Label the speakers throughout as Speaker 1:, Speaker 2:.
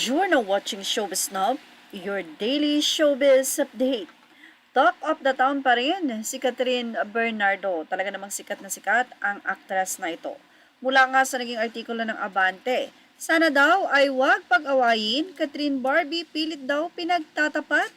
Speaker 1: You're now watching Showbiz Now, your daily showbiz update. Talk of the town pa rin, si Catherine Bernardo. Talaga namang sikat na sikat ang actress na ito. Mula nga sa naging artikulo ng Abante, sana daw ay huwag pag-awayin, Catherine Barbie pilit daw pinagtatapat.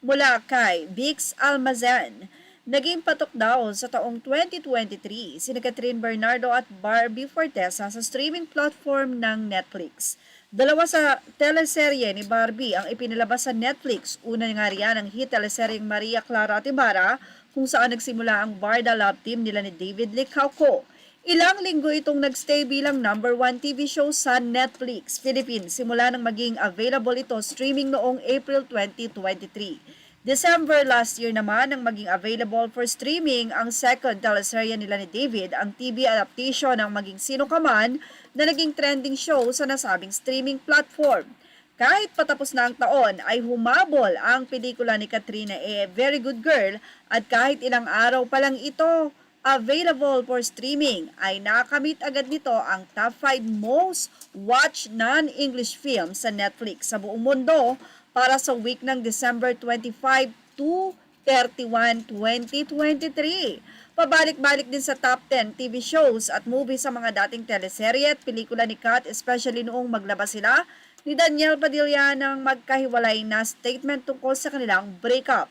Speaker 1: Mula kay Vix Almazan, naging patok daw sa taong 2023 sina Catherine Bernardo at Barbie Fortesa sa streaming platform ng Netflix. Dalawa sa teleserye ni Barbie ang ipinalabas sa Netflix. Una nga riyan ang hit teleseryeng Maria Clara at Ibarra kung saan nagsimula ang Barda Love Team nila ni David Licauco. Ilang linggo itong nagstay bilang number 1 TV show sa Netflix Philippines simula nang maging available ito streaming noong April 2023. December last year naman nang maging available for streaming ang second teleserye nila ni David, ang TV adaptation ng Maging Sino Ka Man na naging trending show sa nasabing streaming platform. Kahit patapos na ang taon ay humabol ang pelikula ni Katrina Very Good Girl at kahit ilang araw pa lang ito available for streaming ay nakamit agad nito ang top 5 most watched non-English films sa Netflix sa buong mundo para sa week ng December 25 to 31, 2023. Pabalik-balik din sa top 10 TV shows at movies sa mga dating teleserye at pelikula ni Kat, especially noong maglabas sila ni Daniel Padilla ng magkahiwalay na statement tungkol sa kanilang breakup.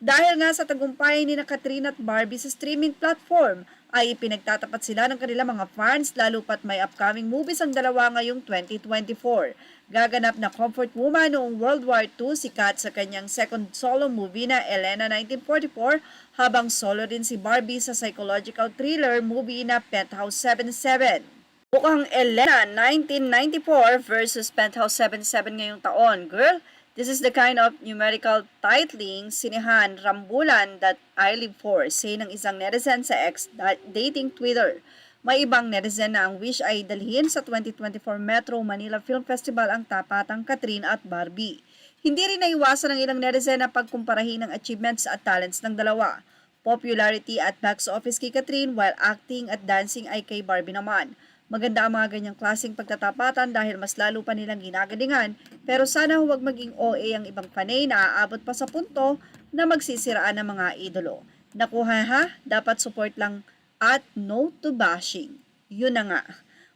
Speaker 1: Dahil nga sa tagumpay ni Katrina at Barbie sa streaming platform, ay ipinagtatapat sila ng kanilang mga fans lalo pat may upcoming movies ang dalawa ngayong 2024. Gaganap na comfort woman noong World War II si Kat sa kanyang second solo movie na Elena 1944 habang solo din si Barbie sa psychological thriller movie na Penthouse 77. Mukhang Elena 1994 versus Penthouse 77 ngayong taon. Girl, this is the kind of numerical titling sinihan rambulan that I live for, say ng isang netizen sa ex-dating Twitter. May ibang netizen na ang wish ay dalhin sa 2024 Metro Manila Film Festival ang tapatang Catherine at Barbie. Hindi rin naiwasan ng ilang netizen na pagkumparahin ng achievements at talents ng dalawa. Popularity at box office kay Catherine while acting at dancing ay kay Barbie naman. Maganda ang mga ganyang klaseng pagtatapatan dahil mas lalo pa nilang ginagalingan, pero sana huwag maging OA ang ibang panay na aabot pa sa punto na magsisiraan ng mga idolo. Nakuha ha? Dapat support lang at no to bashing. Yun na nga.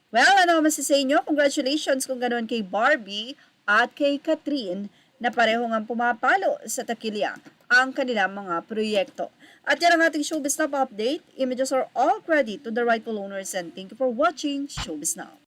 Speaker 1: Well, ano masasay nyo? Congratulations kung ganoon kay Barbie at kay Catherine na pareho nga pumapalo sa takilya ang kanilang mga proyekto. At yan ang ating Showbiz Now update. Images are all credit to the rightful owners and thank you for watching Showbiz Now.